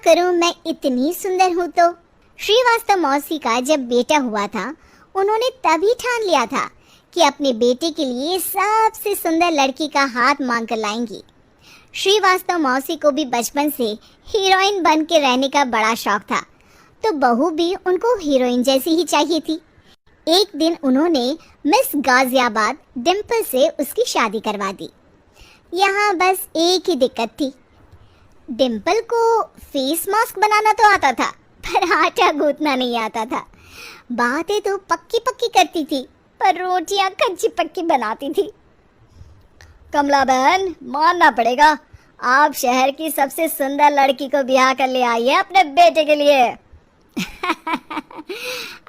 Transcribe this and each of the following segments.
करूं, मैं इतनी सुंदर हूं तो। श्रीवास्तव मौसी का जब बेटा हुआ था, उन्होंने तभी ठान लिया था कि अपने बेटे के लिए सबसे सुंदर लड़की का हाथ मांग कर लाएंगी। श्रीवास्तव मौसी को भी बचपन से हीरोइन बन के रहने का बड़ा शौक था, तो बहू भी उनको हीरोइन जैसी ही चाहिए थी। एक दिन उन्होंने मिस गाजियाबाद डिम्पल से उसकी शादी करवा दी। यहाँ बस एक ही दिक्कत थी, डिम्पल को फेस मास्क बनाना तो आता था, पर आटा गूंथना नहीं आता था। बातें तो पक्की पक्की करती थी, पर रोटियां कच्ची पक्की बनाती थी। कमला बहन, मानना पड़ेगा, आप शहर की सबसे सुंदर लड़की को ब्याह कर ले आई है अपने बेटे के लिए।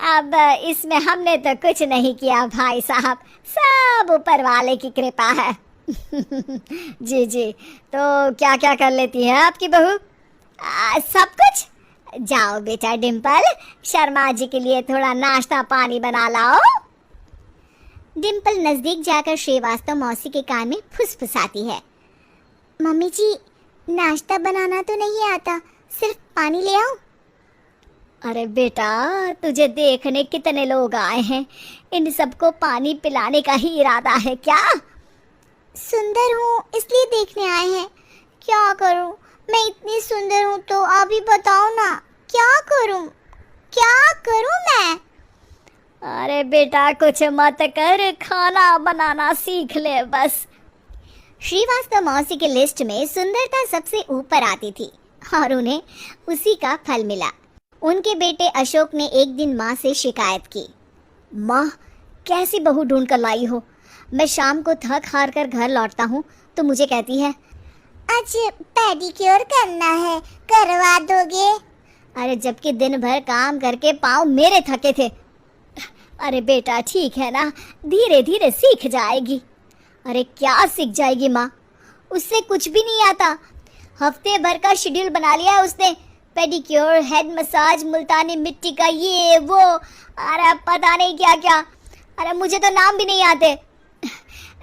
अब इसमें हमने तो कुछ नहीं किया भाई साहब, सब ऊपर वाले की कृपा है। जी जी, तो क्या क्या कर लेती है आपकी बहू? सब कुछ। जाओ बेटा डिम्पल, शर्मा जी के लिए थोड़ा नाश्ता पानी बना लाओ। डिम्पल नजदीक जाकर श्रीवास्तव मौसी के कान में फुसफुसाती है। मम्मी जी, नाश्ता बनाना तो नहीं आता, सिर्फ पानी ले आओ। अरे बेटा, तुझे देखने कितने लोग आए हैं, इन सबको पानी पिलाने का ही इरादा है क्या? सुंदर हूँ इसलिए देखने आए हैं। क्या करूँ, मैं इतनी सुंदर हूँ तो आप ही बताओ ना, क्या करूँ, क्या करूँ मैं? अरे बेटा, कुछ मत कर, खाना बनाना सीख ले बस। श्रीवास्तव मौसी के लिस्ट में सुंदरता सबसे ऊपर आती थी और उन्हें उसी का फल मिला। उनके बेटे अशोक ने एक दिन माँ से शिकायत की। माँ, कैसी बहू ढूंढ कर लाई हो? मैं शाम को थक हार कर घर लौटता हूँ तो मुझे कहती है, आज पेडिक्योर करना है, करवा दोगे? अरे जबकि दिन भर काम करके पाँव मेरे थके थे। अरे बेटा ठीक है ना, धीरे धीरे सीख जाएगी। अरे क्या सीख जाएगी माँ, उससे कुछ भी नहीं आता। हफ्ते भर का शेड्यूल बना लिया है उसने, पेडिक्योर, हेड मसाज, मुल्तानी मिट्टी का ये वो, अरे पता नहीं क्या क्या। अरे मुझे तो नाम भी नहीं आते।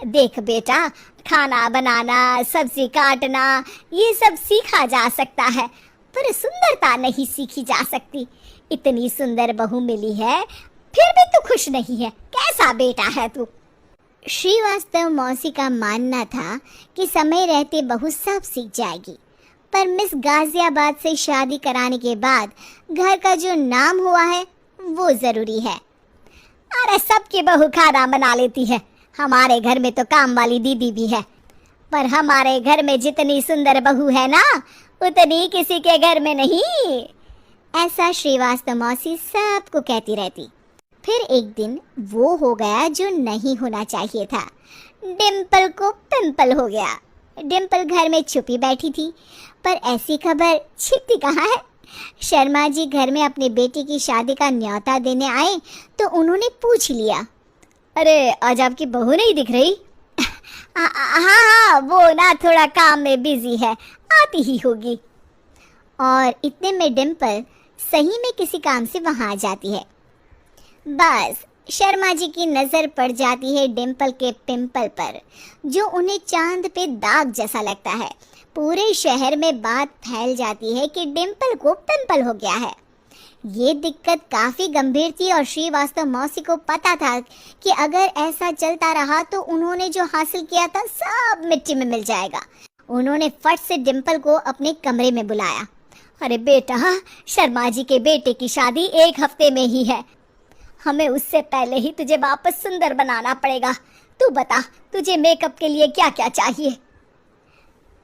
देख बेटा, खाना बनाना, सब्जी काटना, ये सब सीखा जा सकता है, पर सुंदरता नहीं सीखी जा सकती। इतनी सुंदर बहू मिली है, फिर भी तू खुश नहीं है, कैसा बेटा है तू? श्रीवास्तव मौसी का मानना था कि समय रहते बहू सब सीख जाएगी, पर मिस गाजियाबाद से शादी कराने के बाद घर का जो नाम हुआ है वो जरूरी है। अरे सबकी बहू खाना बना लेती है, हमारे घर में तो काम वाली दीदी भी है, पर हमारे घर में जितनी सुंदर बहू है ना, उतनी किसी के घर में नहीं। ऐसा श्रीवास्तव मौसी सबको कहती रहती। फिर एक दिन वो हो गया जो नहीं होना चाहिए था, डिम्पल को पिंपल हो गया। डिम्पल घर में छुपी बैठी थी, पर ऐसी खबर छिपती कहाँ है। शर्मा जी घर में अपने बेटे की शादी का न्योता देने आए तो उन्होंने पूछ लिया, अरे आज आपकी बहू नहीं दिख रही? हाँ, वो ना थोड़ा काम में बिजी है, आती ही होगी। और इतने में डिम्पल सही में किसी काम से वहां आ जाती है। बस शर्मा जी की नजर पड़ जाती है डिम्पल के पिंपल पर, जो उन्हें चांद पे दाग जैसा लगता है। पूरे शहर में बात फैल जाती है कि डिम्पल को पिंपल हो गया है। ये दिक्कत काफी गंभीर थी और श्रीवास्तव मौसी को पता था कि अगर ऐसा चलता रहा तो उन्होंने जो हासिल किया था सब मिट्टी में मिल जाएगा। उन्होंने फट से डिम्पल को अपने कमरे में बुलाया। अरे बेटा, शर्मा जी के बेटे की शादी एक हफ्ते में ही है, हमें उससे पहले ही तुझे वापस सुंदर बनाना पड़ेगा। तू बता, तुझे मेकअप के लिए क्या क्या चाहिए?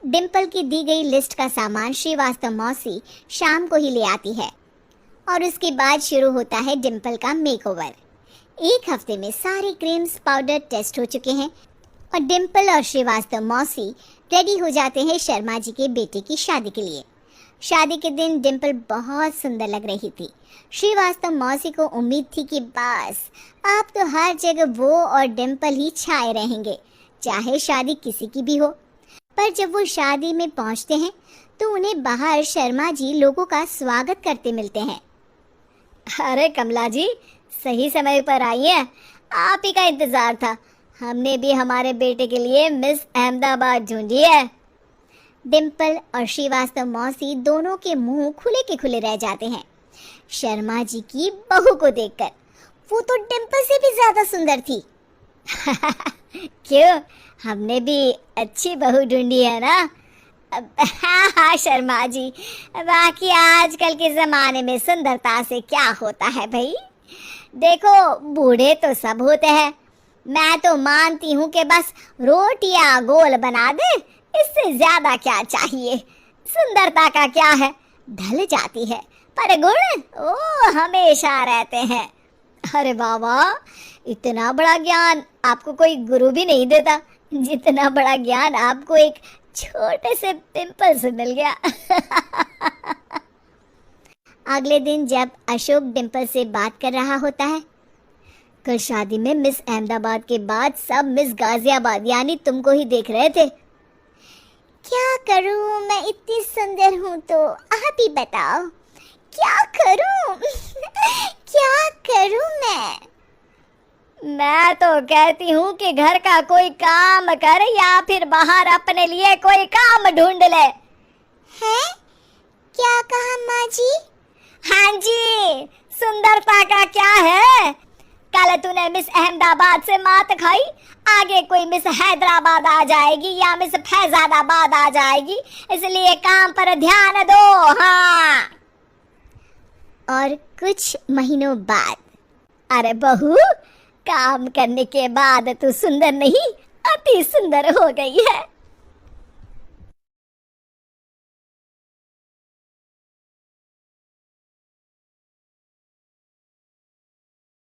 डिम्पल की दी गई लिस्ट का सामान श्रीवास्तव मौसी शाम को ही ले आती है और उसके बाद शुरू होता है डिम्पल का मेकओवर। एक हफ्ते में सारे क्रीम्स पाउडर टेस्ट हो चुके हैं और डिम्पल और श्रीवास्तव मौसी रेडी हो जाते हैं शर्मा जी के बेटे की शादी के लिए। शादी के दिन डिम्पल बहुत सुंदर लग रही थी। श्रीवास्तव मौसी को उम्मीद थी कि बस अब तो हर जगह वो और डिम्पल ही छाए रहेंगे, चाहे शादी किसी की भी हो। पर जब वो शादी में पहुंचते हैं तो उन्हें बाहर शर्मा जी लोगों का स्वागत करते मिलते हैं। अरे कमला जी, सही समय पर आई है, आप ही का इंतजार था। हमने भी हमारे बेटे के लिए मिस अहमदाबाद ढूंढी है। डिम्पल और श्रीवास्तव मौसी दोनों के मुंह खुले के खुले रह जाते हैं शर्मा जी की बहू को देखकर। वो तो डिम्पल से भी ज्यादा सुंदर थी। क्यों, हमने भी अच्छी बहू ढूंढी है ना? हाँ हाँ शर्मा जी, बाकी आजकल के जमाने में सुंदरता से क्या होता है भाई। देखो, बूढ़े तो सब होते हैं, मैं तो मानती हूँ कि बस रोटियां गोल बना दे, इससे ज्यादा क्या चाहिए। सुंदरता का क्या है, ढल जाती है, पर गुण ओ हमेशा रहते हैं। अरे बाबा, इतना बड़ा ज्ञान आपको कोई गुरु भी नहीं देता जितना बड़ा ज्ञान आपको एक छोटे से पिंपल से मिल गया। अगले दिन जब अशोक डिम्पल से बात कर रहा होता है, कल शादी में मिस अहमदाबाद के बाद सब मिस गाजियाबाद यानी तुमको ही देख रहे थे। क्या करूं, मैं इतनी सुंदर हूं तो आप ही बताओ क्या करूं? क्या करूं मैं तो कहती हूँ कि घर का कोई काम कर या फिर बाहर अपने लिए कोई काम ढूंढ ले। हैं? क्या कहा माँ जी? हाँ जी, सुंदरता का क्या है? कल तूने मिस अहमदाबाद से मात खाई, आगे कोई मिस हैदराबाद आ जाएगी या मिस फैजाबाद आ जाएगी, इसलिए काम पर ध्यान दो। हाँ। और कुछ महीनों बाद, अरे बहू, काम करने के बाद तू सुंदर नहीं, अति सुंदर हो गई है।